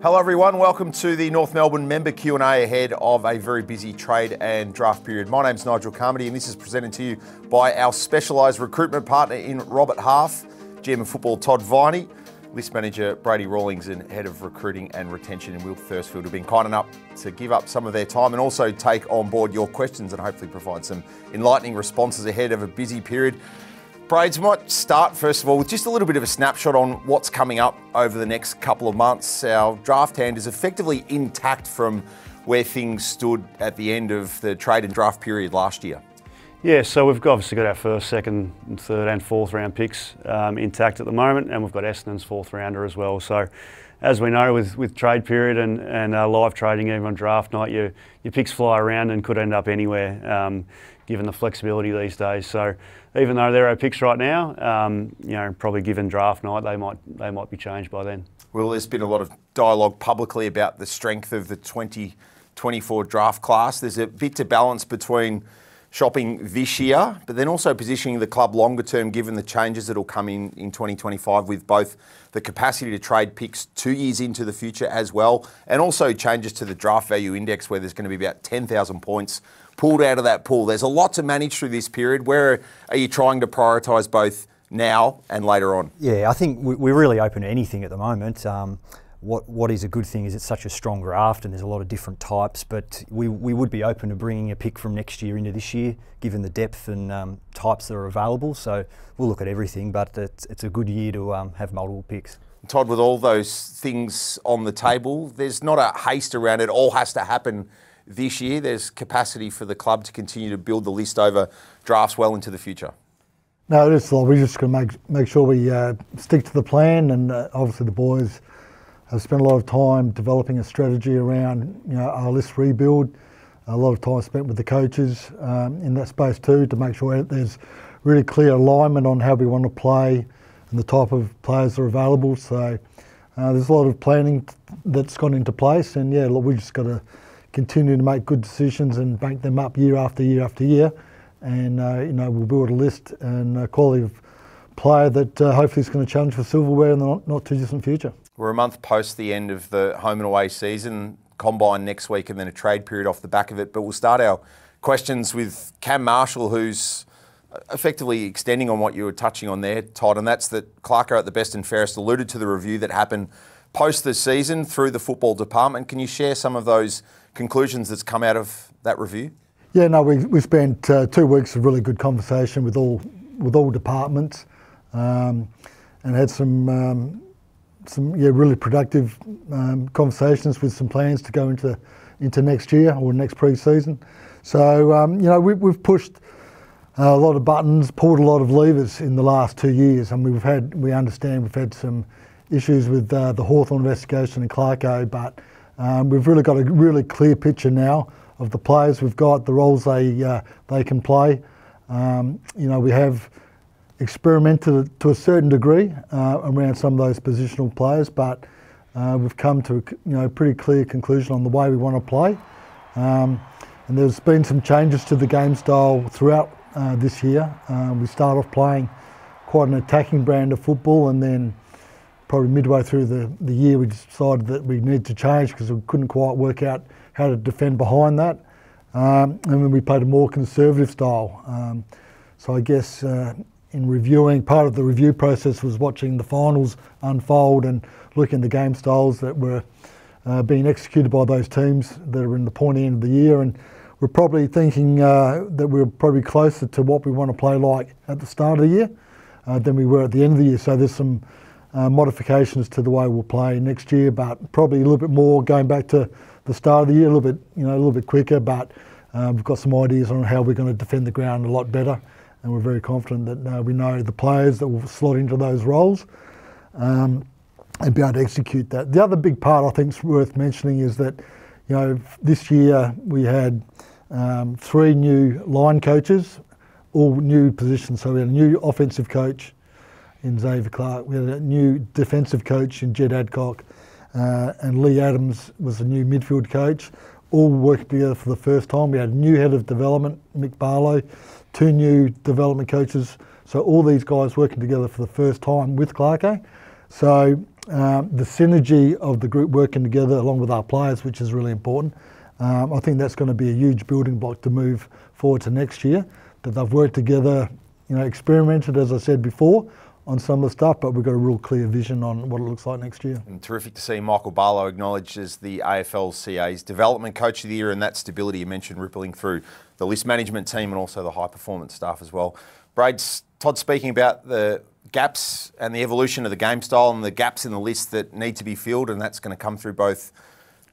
Hello everyone, welcome to the North Melbourne member Q&A ahead of a very busy trade and draft period. My name's Nigel Carmody and this is presented to you by our specialised recruitment partner in Robert Half, GM of Football Todd Viney, List Manager Brady Rawlings and Head of Recruiting and Retention in Will Thursfield, who've been kind enough to give up some of their time and also take on board your questions and hopefully provide some enlightening responses ahead of a busy period. Braids, might start first of all with just a little bit of a snapshot on what's coming up over the next couple of months. Our draft hand is effectively intact from where things stood at the end of the trade and draft period last year. Yeah, so we've obviously got our first, second, third and fourth round picks intact at the moment, and we've got Essendon's fourth rounder as well. So as we know with trade period and live trading even on draft night, your picks fly around and could end up anywhere given the flexibility these days. So even though they're our picks right now, probably given draft night, they might be changed by then. Well, there's been a lot of dialogue publicly about the strength of the 2024 draft class. There's a bit to balance between shopping this year, but then also positioning the club longer term given the changes that will come in 2025 with both the capacity to trade picks 2 years into the future as well, and also changes to the draft value index where there's going to be about 10,000 points pulled out of that pool. There's a lot to manage through this period. Where are you trying to prioritise both now and later on? Yeah, I think we're really open to anything at the moment. What is a good thing is it's such a strong draft and there's a lot of different types, but we would be open to bringing a pick from next year into this year, given the depth and types that are available. So we'll look at everything, but it's a good year to have multiple picks. Todd, with all those things on the table, there's not a haste around it. All has to happen this year. There's capacity for the club to continue to build the list over drafts well into the future. No, it's like we're just going to make sure we stick to the plan, and obviously the boys have spent a lot of time developing a strategy around our list rebuild. A lot of time spent with the coaches in that space too, to make sure there's really clear alignment on how we want to play and the type of players that are available. So there's a lot of planning that's gone into place, and yeah, look, we just got to continue to make good decisions and bank them up year after year after year, and we'll build a list and a quality of player that hopefully is going to challenge for silverware in the not too distant future. We're a month post the end of the home and away season, combine next week and then a trade period off the back of it. But we'll start our questions with Cam Marshall, who's effectively extending on what you were touching on there, Todd, and that's that Clarko at the Best and Fairest alluded to the review that happened post the season through the football department. Can you share some of those conclusions that's come out of that review? Yeah, no, we spent 2 weeks of really good conversation with all departments, and had some really productive conversations with some plans to go into next year or next pre-season. So we've pushed a lot of buttons, pulled a lot of levers in the last 2 years, and we understand we've had some issues with the Hawthorn investigation and Clarko, but we've really got a really clear picture now of the players we've got, the roles they can play. We have experimented to a certain degree around some of those positional players, but we've come to a pretty clear conclusion on the way we want to play. And there's been some changes to the game style throughout this year. We start off playing quite an attacking brand of football, and then probably midway through the year we decided that we needed to change because we couldn't quite work out how to defend behind that. And then we played a more conservative style. So I guess in reviewing, part of the review process was watching the finals unfold and looking at the game styles that were being executed by those teams that are in the pointy end of the year, and we're probably thinking that we're probably closer to what we want to play like at the start of the year than we were at the end of the year. So there's some modifications to the way we'll play next year, but probably a little bit more going back to the start of the year, a little bit quicker, but we've got some ideas on how we're going to defend the ground a lot better. And we're very confident that we know the players that will slot into those roles and be able to execute that. The other big part I think is worth mentioning is that, this year we had 3 new line coaches, all new positions. So we had a new offensive coach in Xavier Clark, we had a new defensive coach in Jed Adcock, and Lee Adams was a new midfield coach, all working together for the first time. We had a new head of development, Mick Barlow, 2 new development coaches. So all these guys working together for the first time with Clarko. So the synergy of the group working together along with our players, which is really important. I think that's going to be a huge building block to move forward to next year, that they've worked together, experimented, as I said before, on some of the stuff, but we've got a real clear vision on what it looks like next year. And terrific to see Michael Barlow acknowledged as the AFL-CA's Development Coach of the Year, and that stability you mentioned rippling through the list management team and also the high-performance staff as well. Braids, Todd speaking about the gaps and the evolution of the game style and the gaps in the list that need to be filled, and that's going to come through both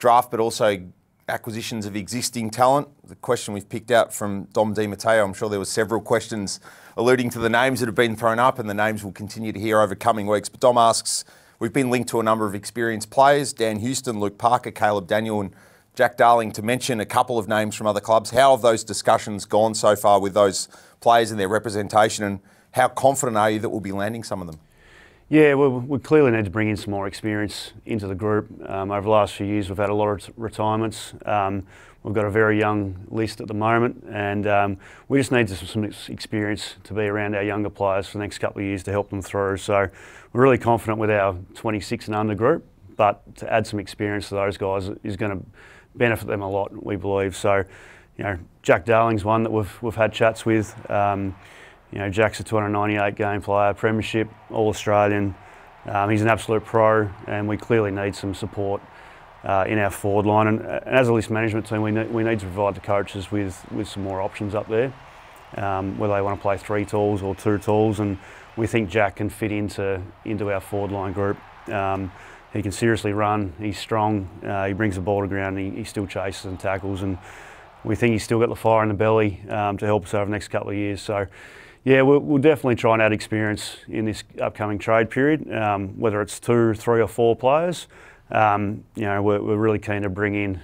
draft but also acquisitions of existing talent. The question we've picked out from Dom Di Matteo, I'm sure there were several questions alluding to the names that have been thrown up, and the names we'll continue to hear over coming weeks. But Dom asks, we've been linked to a number of experienced players, Dan Houston, Luke Parker, Caleb Daniel and Jack Darling, to mention a couple of names from other clubs. How have those discussions gone so far with those players and their representation, and how confident are you that we'll be landing some of them? Yeah, we clearly need to bring in some more experience into the group. Over the last few years, we've had a lot of retirements. We've got a very young list at the moment, and we just need some experience to be around our younger players for the next couple of years to help them through. So we're really confident with our 26 and under group, but to add some experience to those guys is going to benefit them a lot, we believe. So, Jack Darling's one that we've had chats with. Jack's a 298 game player, premiership, All-Australian. He's an absolute pro, and we clearly need some support in our forward line. And as a list management team, we need to provide the coaches with some more options up there, whether they want to play 3 tools or 2 tools. And we think Jack can fit into our forward line group. He can seriously run, he's strong, he brings the ball to ground, he still chases and tackles, and we think he's still got the fire in the belly to help us over the next couple of years. So, yeah, we'll definitely try and add experience in this upcoming trade period, whether it's 2, 3 or 4 players. We're really keen to bring in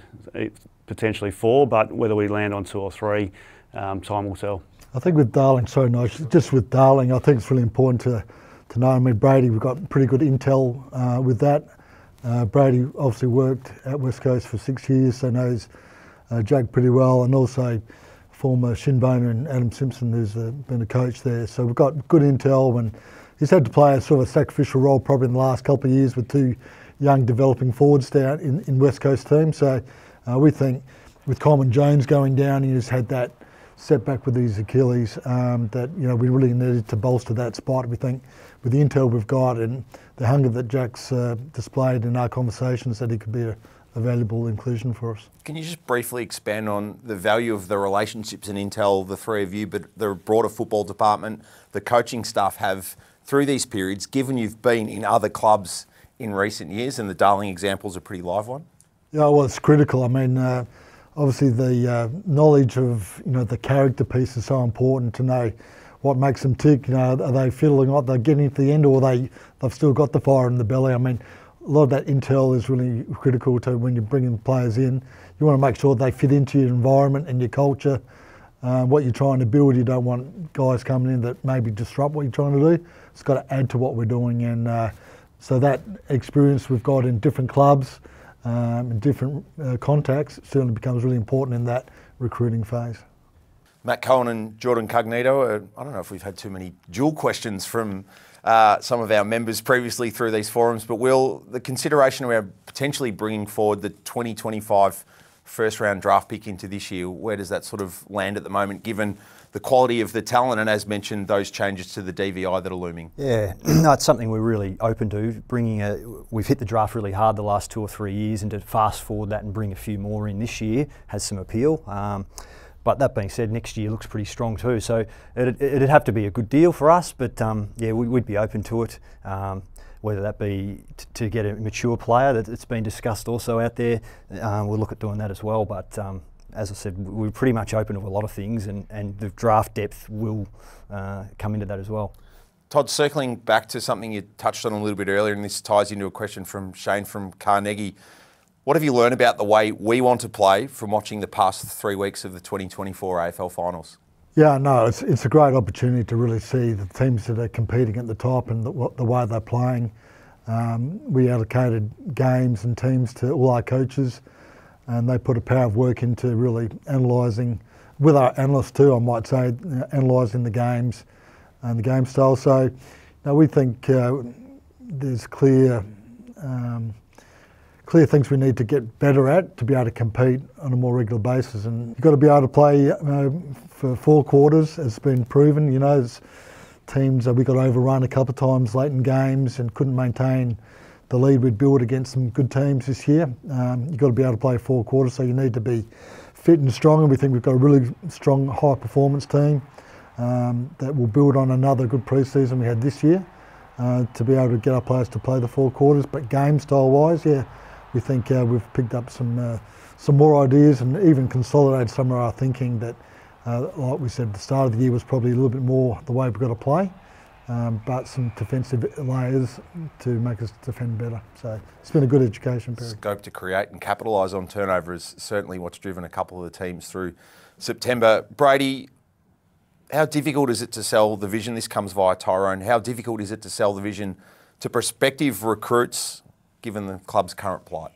potentially 4, but whether we land on 2 or 3, time will tell. I think with Darling, just with Darling, I think it's really important to know. I mean, Brady, we've got pretty good intel with that. Brady obviously worked at West Coast for 6 years, so knows Jack pretty well, and also former shinboner and Adam Simpson, who's been a coach there. So we've got good intel, and he's had to play a sort of a sacrificial role probably in the last couple of years with 2 young developing forwards down in West Coast team. So we think with Coleman Jones going down, he just had that setback with his Achilles that we really needed to bolster that spot. We think with the intel we've got and the hunger that Jack's displayed in our conversations, that he could be a valuable inclusion for us. Can you just briefly expand on the value of the relationships and intel the 3 of you, but the broader football department, the coaching staff have through these periods, given you've been in other clubs in recent years, and the Darling example is a pretty live one? Yeah, well, it's critical. I mean, obviously the knowledge of the character piece is so important to know what makes them tick. Are they feeling like they're getting to the end, or they've still got the fire in the belly? I mean, a lot of that intel is really critical to when you're bringing players in. You want to make sure they fit into your environment and your culture, what you're trying to build. You don't want guys coming in that maybe disrupt what you're trying to do. It's got to add to what we're doing, and so that experience we've got in different clubs, in different contacts, certainly becomes really important in that recruiting phase. Matt Cohen and Jordan Cognito, I don't know if we've had too many dual questions from some of our members previously through these forums, but will the consideration around potentially bringing forward the 2025 first round draft pick into this year, where does that sort of land at the moment, given the quality of the talent and, as mentioned, those changes to the DVI that are looming? Yeah, no, it's something we're really open to. We've hit the draft really hard the last 2 or 3 years, and to fast forward that and bring a few more in this year has some appeal. But that being said, next year looks pretty strong too. So it'd have to be a good deal for us, but yeah, we'd be open to it. Whether that be to get a mature player that's been discussed also out there, we'll look at doing that as well. But as I said, we're pretty much open to a lot of things, and the draft depth will come into that as well. Todd, circling back to something you touched on a little bit earlier, and this ties into a question from Shane from Carnegie. What have you learned about the way we want to play from watching the past 3 weeks of the 2024 AFL finals? Yeah, no, it's a great opportunity to really see the teams that are competing at the top and the way they're playing. We allocated games and teams to all our coaches, and they put a power of work into really analysing, with our analysts too, I might say, analysing the games and the game style. So we think there's clear Clear things we need to get better at to be able to compete on a more regular basis, and you've got to be able to play for 4 quarters. It's been proven, there's teams we got overrun a couple of times late in games and couldn't maintain the lead we'd built against some good teams this year. You've got to be able to play 4 quarters, so you need to be fit and strong, and we think we've got a really strong high performance team that will build on another good pre-season we had this year to be able to get our players to play the 4 quarters. But game style wise, we think we've picked up some more ideas and even consolidated some of our thinking that, like we said, the start of the year was probably a little bit more the way we've got to play, but some defensive layers to make us defend better. So it's been a good education period. Scope to create and capitalise on turnover is certainly what's driven a couple of the teams through September. Brady, how difficult is it to sell the vision? This comes via Tyrone. How difficult is it to sell the vision to prospective recruits, given the club's current plight?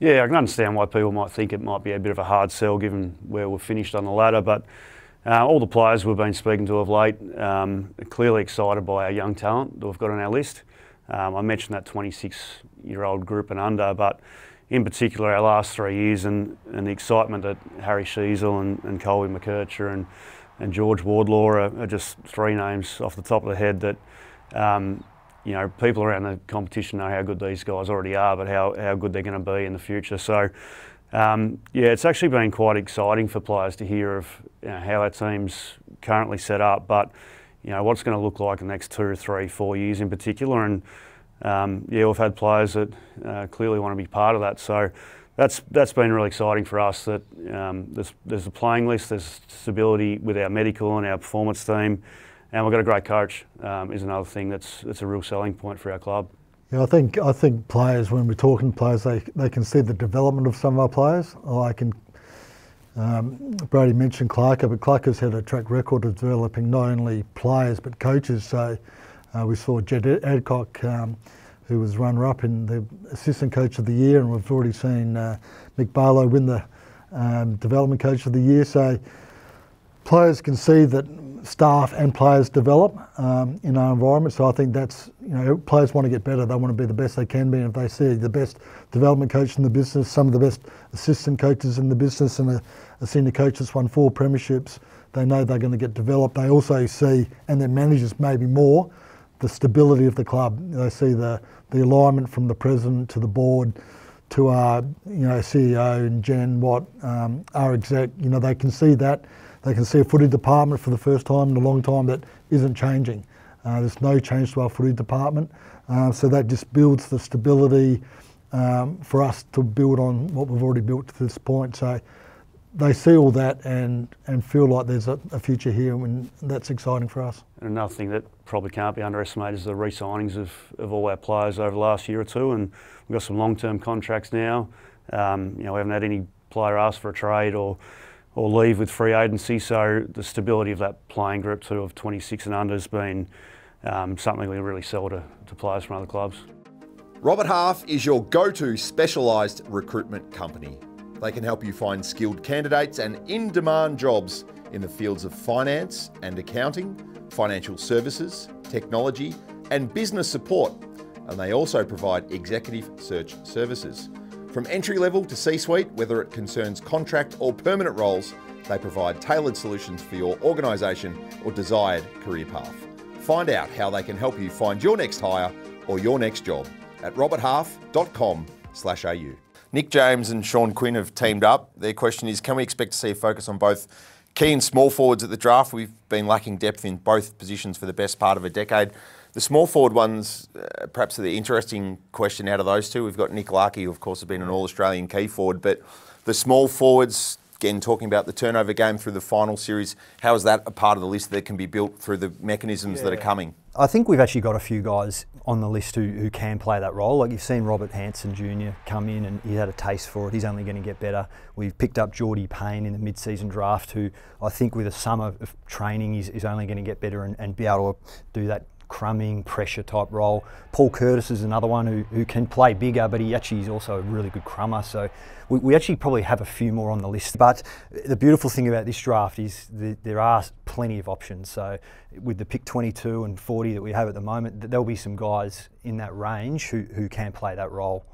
Yeah, I can understand why people might think it might be a bit of a hard sell given where we're finished on the ladder, but all the players we've been speaking to of late are clearly excited by our young talent that we've got on our list. I mentioned that 26-year-old group and under, but in particular our last 3 years and the excitement that Harry Sheasel and Colby McKercher and George Wardlaw are just 3 names off the top of the head that people around the competition know how good these guys already are, but how good they're going to be in the future. So, it's actually been quite exciting for players to hear of how our team's currently set up, but what's going to look like in the next 2, 3, 4 years in particular. And we've had players that clearly want to be part of that. So that's been really exciting for us. That there's a playing list, there's stability with our medical and our performance team. And we've got a great coach, is another thing that's a real selling point for our club. Yeah, I think players, when we're talking to players, they can see the development of some of our players. Brady mentioned Clarker, but Clarker's had a track record of developing not only players but coaches. So we saw Jed Adcock, who was runner-up in the Assistant Coach of the Year, and we've already seen Mick Barlow win the Development Coach of the Year. So players can see that staff and players develop in our environment. So I think that's, players want to get better. They want to be the best they can be. And if they see the best development coach in the business, some of the best assistant coaches in the business, and a senior coach that's won 4 premierships, they know they're going to get developed. They also see, and their managers maybe more, the stability of the club. They see the alignment from the president to the board to our CEO and Jen Watt, our exec. They can see that. They can see a footy department for the first time in a long time that isn't changing. There's no change to our footy department. So that just builds the stability for us to build on what we've already built to this point. So they see all that and feel like there's a future here, and that's exciting for us. And another thing that probably can't be underestimated is the re-signings of all our players over the last year or two, and we've got some long-term contracts now. We haven't had any player ask for a trade or leave with free agency, so the stability of that playing group too of 26 and under has been something we really sell to players from other clubs. Robert Half is your go-to specialised recruitment company. They can help you find skilled candidates and in-demand jobs in the fields of finance and accounting, financial services, technology and business support. And they also provide executive search services. From entry-level to C-suite, whether it concerns contract or permanent roles, they provide tailored solutions for your organisation or desired career path. Find out how they can help you find your next hire or your next job at roberthalf.com/au. Nick James and Sean Quinn have teamed up. Their question is, can we expect to see a focus on both key and small forwards at the draft? We've been lacking depth in both positions for the best part of a decade. The small forward ones, perhaps the interesting question out of those two. We've got Nick Larkey, who of course has been an All-Australian key forward, but the small forwards, again, talking about the turnover game through the final series, how is that a part of the list that can be built through the mechanisms that are coming? I think we've actually got a few guys on the list who can play that role. Like, you've seen Robert Hanson Jr. come in and he had a taste for it. He's only going to get better. We've picked up Geordie Payne in the mid-season draft, who I think with a summer of training is only going to get better and be able to do that crumbing, pressure type role. Paul Curtis is another one who can play bigger, but he actually is also a really good crummer. So we actually probably have a few more on the list. But the beautiful thing about this draft is there are plenty of options. So with the pick 22 and 40 that we have at the moment, there'll be some guys in that range who can play that role.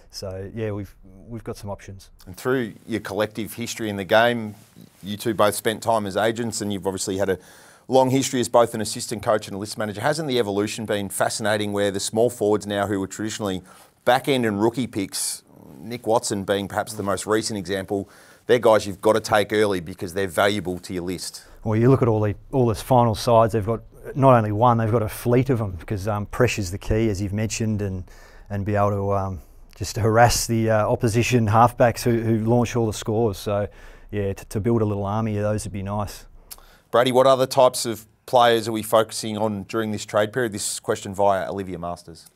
So yeah, we've got some options. And through your collective history in the game, you two both spent time as agents, and you've obviously had a long history as both an assistant coach and a list manager. Hasn't the evolution been fascinating where the small forwards now who were traditionally back-end and rookie picks, Nick Watson being perhaps the most recent example, they're guys you've got to take early because they're valuable to your list? Well, you look at all this final sides, they've got not only one, they've got a fleet of them because pressure's the key, as you've mentioned, and be able to just harass the opposition halfbacks who launch all the scores. So yeah, to build a little army of those would be nice. Brady, what other types of players are we focusing on during this trade period? This question via Olivia Masters.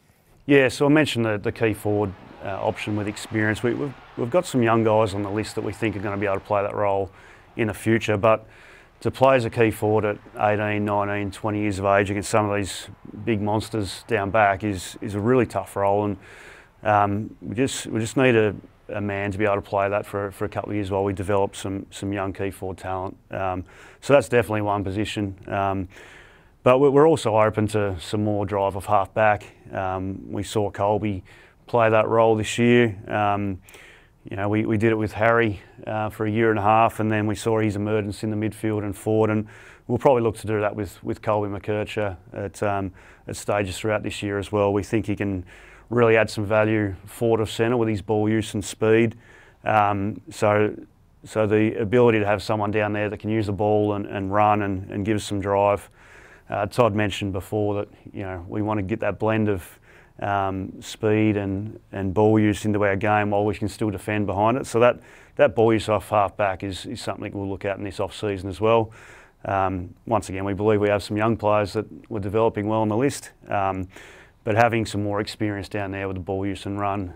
Yeah, so I mentioned the key forward option with experience. We've got some young guys on the list that we think are going to be able to play that role in the future, but to play as a key forward at 18, 19, 20 years of age against some of these big monsters down back is a really tough role, and we just need a man to be able to play that for a couple of years while we develop some young key forward talent. So that's definitely one position. But we're also open to some more drive off half back. We saw Colby play that role this year. You know, we did it with Harry for a year and a half, and then we saw his emergence in the midfield and forward, and we'll probably look to do that with Colby McKercher at stages throughout this year as well. We think he can really add some value forward of centre with his ball use and speed. So the ability to have someone down there that can use the ball and run and give us some drive. Todd mentioned before that, you know, we want to get that blend of speed and ball use into our game while we can still defend behind it. So that ball use off half back is something we'll look at in this off season as well. Once again, we believe we have some young players that we're developing well on the list. But having some more experience down there with the ball use and run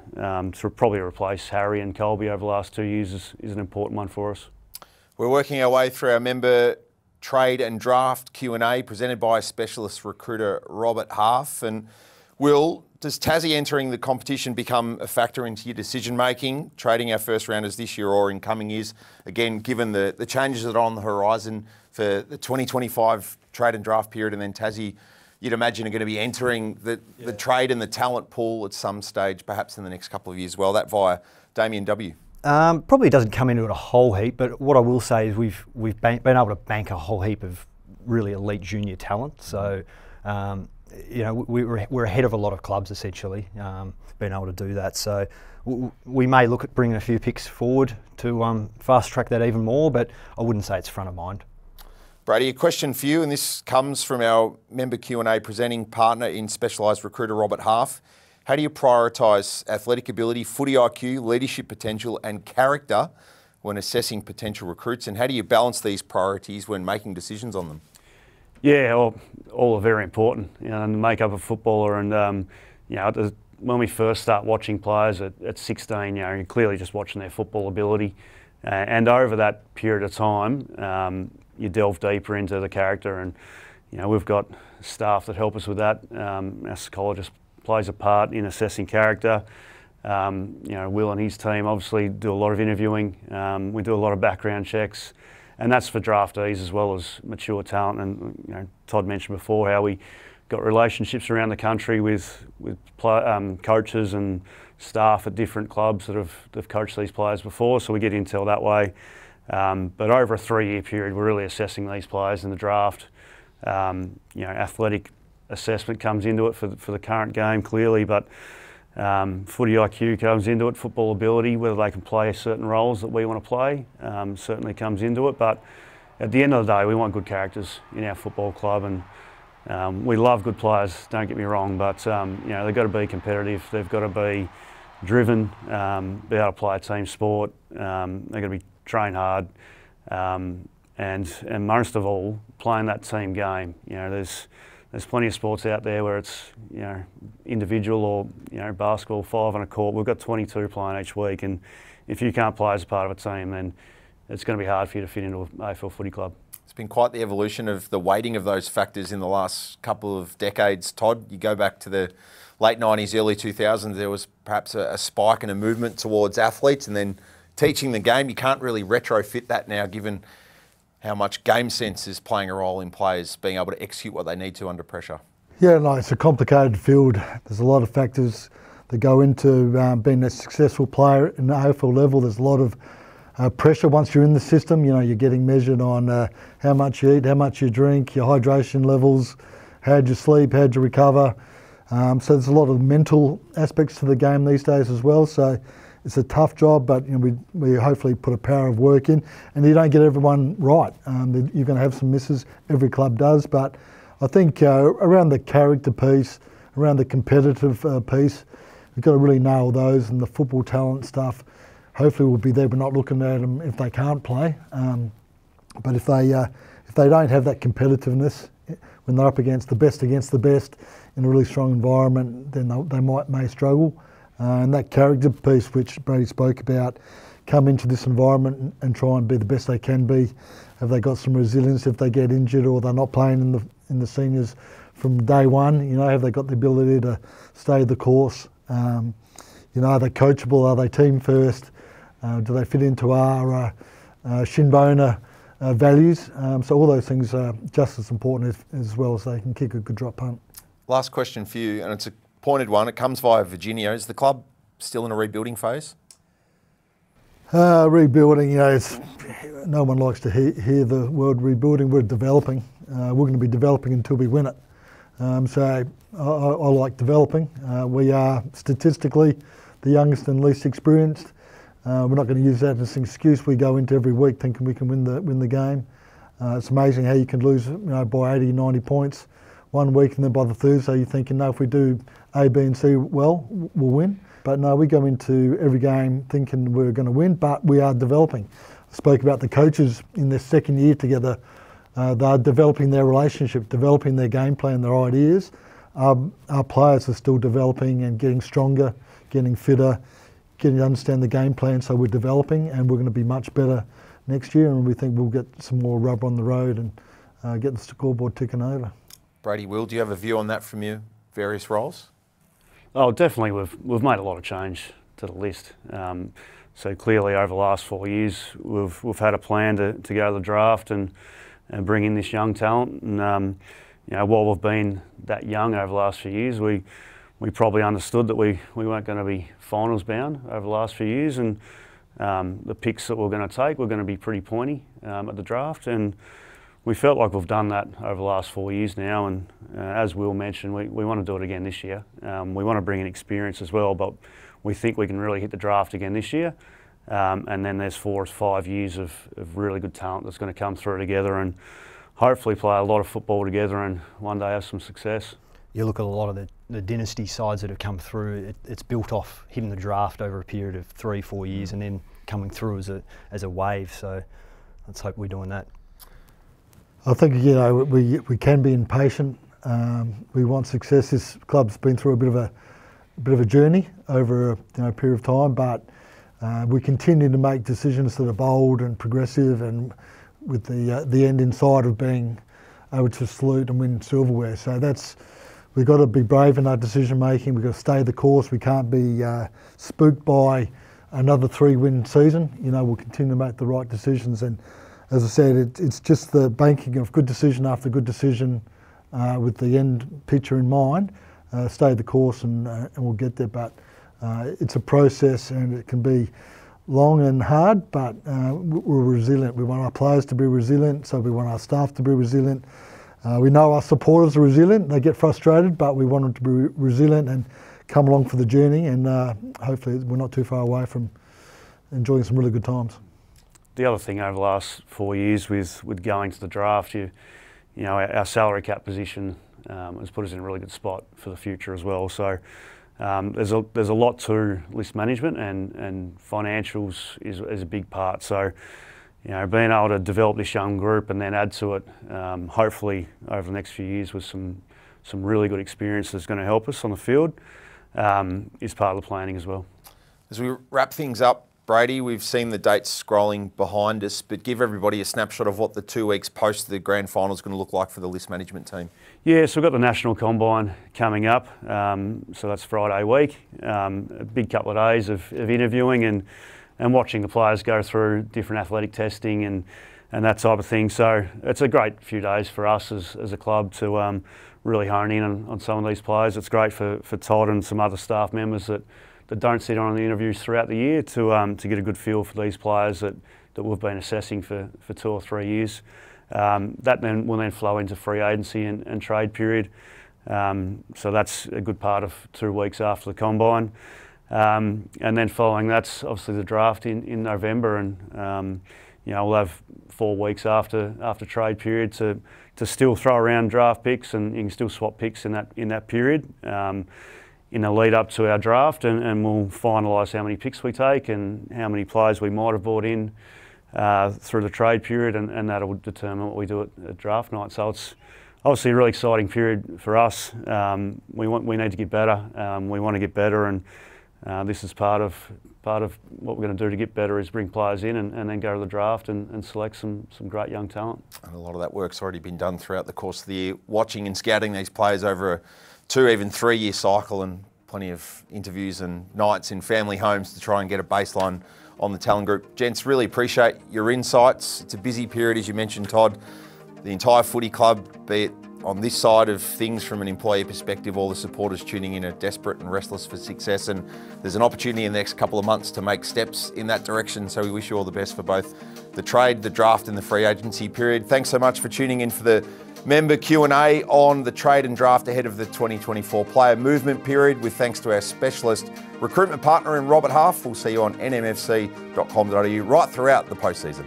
to probably replace Harry and Colby over the last 2 years is an important one for us. We're working our way through our member trade and draft Q&A presented by specialist recruiter Robert Half. And Will, does Tassie entering the competition become a factor into your decision making, trading our first rounders this year or in coming years? Again, given the changes that are on the horizon for the 2025 trade and draft period, and then Tassie, you'd imagine, are going to be entering the trade and the talent pool at some stage, perhaps in the next couple of years. Well, that via Damien W. Probably doesn't come into it a whole heap, but what I will say is we've been able to bank a whole heap of really elite junior talent. So, you know, we're ahead of a lot of clubs essentially, being able to do that. So we may look at bringing a few picks forward to fast track that even more, but I wouldn't say it's front of mind. Brady, a question for you, and this comes from our member Q&A presenting partner in specialised recruiter Robert Half. How do you prioritise athletic ability, footy IQ, leadership potential and character when assessing potential recruits, and how do you balance these priorities when making decisions on them? Yeah, all are very important, you know, and the makeup of a footballer. And you know, when we first start watching players at 16, you know, you're clearly just watching their football ability, and over that period of time, you delve deeper into the character. And you know, we've got staff that help us with that. Our psychologist plays a part in assessing character. You know, Will and his team obviously do a lot of interviewing. We do a lot of background checks. And that's for draftees as well as mature talent. And you know, Todd mentioned before how we got relationships around the country with coaches and staff at different clubs that have coached these players before. So we get intel that way. But over a 3-year period, we're really assessing these players in the draft. You know, athletic assessment comes into it for the current game clearly, but footy IQ comes into it, football ability, whether they can play certain roles that we want to play, certainly comes into it. But at the end of the day, we want good characters in our football club, and we love good players, don't get me wrong, but you know, they've got to be competitive, they've got to be driven, be able to play a team sport, they've got to be train hard, and most of all, playing that team game. You know, there's plenty of sports out there where it's, you know, individual or, you know, basketball, 5 on a court. We've got 22 playing each week, and if you can't play as a part of a team, then it's going to be hard for you to fit into an AFL footy club. It's been quite the evolution of the weighting of those factors in the last couple of decades, Todd. You go back to the late 90s, early 2000s, there was perhaps a spike and a movement towards athletes, and then teaching the game. You can't really retrofit that now, given how much game sense is playing a role in players being able to execute what they need to under pressure. Yeah, no, it's a complicated field. There's a lot of factors that go into being a successful player in the AFL level. There's a lot of pressure once you're in the system. You know, you're getting measured on how much you eat, how much you drink, your hydration levels, how'd you sleep, how'd you recover. So there's a lot of mental aspects to the game these days as well. So it's a tough job, but you know, we hopefully put a power of work in, and you don't get everyone right. You're going to have some misses. Every club does, but I think around the character piece, around the competitive piece, we've got to really nail those, and the football talent stuff. Hopefully we'll be there. We're not looking at them if they can't play, but if they don't have that competitiveness when they're up against the best in a really strong environment, then they may struggle. And that character piece, which Brady spoke about, come into this environment and try and be the best they can be. Have they got some resilience if they get injured or they're not playing in the seniors from day one? You know, have they got the ability to stay the course? You know, are they coachable? Are they team first? Do they fit into our shin-boner values? So all those things are just as important as well as they can kick a good drop punt. Last question for you, and it's a pointed one. It comes via Virginia. Is the club still in a rebuilding phase? Rebuilding, you know, no one likes to hear the word rebuilding. We're developing. We're going to be developing until we win it. So I like developing. We are statistically the youngest and least experienced. We're not going to use that as an excuse. We go into every week thinking we can win the game. It's amazing how you can lose, you know, by 80, 90 points one week, and then by the Thursday you're thinking, no, if we do A, B and C well, we'll win. But no, we go into every game thinking we're going to win, but we are developing. I spoke about the coaches in their second year together. They're developing their relationship, developing their game plan, their ideas. Our players are still developing and getting stronger, getting fitter, getting to understand the game plan, so we're developing, and we're going to be much better next year, and we think we'll get some more rubber on the road and get the scoreboard ticking over. Brady, Will, do you have a view on that from your various roles? Oh, definitely. We've made a lot of change to the list. So clearly, over the last 4 years, we've had a plan to go to the draft and bring in this young talent. And you know, while we've been that young over the last few years, we probably understood that we weren't going to be finals bound over the last few years, and the picks that we're going to take were going to be pretty pointy at the draft. And we felt like we've done that over the last 4 years now, and as Will mentioned, we want to do it again this year. We want to bring in experience as well, but we think we can really hit the draft again this year. And then there's 4 or 5 years of really good talent that's going to come through together and hopefully play a lot of football together and one day have some success. You look at a lot of the dynasty sides that have come through, it's built off hitting the draft over a period of 3-4 years and then coming through as a wave. So let's hope we're doing that. I think, you know, we can be impatient. We want success. This club's been through a bit of a journey over a period of time, but we continue to make decisions that are bold and progressive, and with the end in sight of being able to salute and win silverware. So we've got to be brave in our decision making. We've got to stay the course. We can't be spooked by another 3-win season. You know, we'll continue to make the right decisions, and as I said, it's just the banking of good decision after good decision with the end picture in mind. Stay the course and we'll get there. But it's a process, and it can be long and hard, but we're resilient. We want our players to be resilient, so we want our staff to be resilient. We know our supporters are resilient. They get frustrated, but we want them to be resilient and come along for the journey, and hopefully we're not too far away from enjoying some really good times. The other thing over the last 4 years with going to the draft, you know, our salary cap position has put us in a really good spot for the future as well. So there's a lot to list management, and financials is a big part. So, you know, being able to develop this young group and then add to it, hopefully over the next few years with some really good experience that's going to help us on the field, is part of the planning as well. As we wrap things up, Brady, we've seen the dates scrolling behind us, but give everybody a snapshot of what the 2 weeks post the grand final is going to look like for the list management team. Yeah, so we've got the National Combine coming up, so that's Friday week. A big couple of days of interviewing and watching the players go through different athletic testing and that type of thing. So it's a great few days for us as a club to really hone in on some of these players. It's great for Todd and some other staff members that don't sit on the interviews throughout the year to get a good feel for these players that we've been assessing for 2 or 3 years. That then will flow into free agency and trade period. So that's a good part of 2 weeks after the combine. And then following that's obviously the draft in November, and we'll have 4 weeks after trade period to still throw around draft picks, and you can still swap picks in that period. In the lead up to our draft, and we'll finalise how many picks we take and how many players we might have brought in through the trade period, and that'll determine what we do at draft night. So it's obviously a really exciting period for us. We need to get better. We want to get better, and this is part of what we're going to do to get better is bring players in and then go to the draft and select some great young talent. And a lot of that work's already been done throughout the course of the year, watching and scouting these players over a 2, even 3 year cycle, and plenty of interviews and nights in family homes to try and get a baseline on the talent group. Gents, really appreciate your insights. It's a busy period, as you mentioned, Todd. The entire footy club, be it on this side of things from an employee perspective, all the supporters tuning in are desperate and restless for success, and there's an opportunity in the next couple of months to make steps in that direction. So we wish you all the best for both the trade, the draft and the free agency period. Thanks so much for tuning in for the member Q&A on the trade and draft ahead of the 2024 player movement period, with thanks to our specialist recruitment partner in Robert Half. We'll see you on nmfc.com.au right throughout the postseason.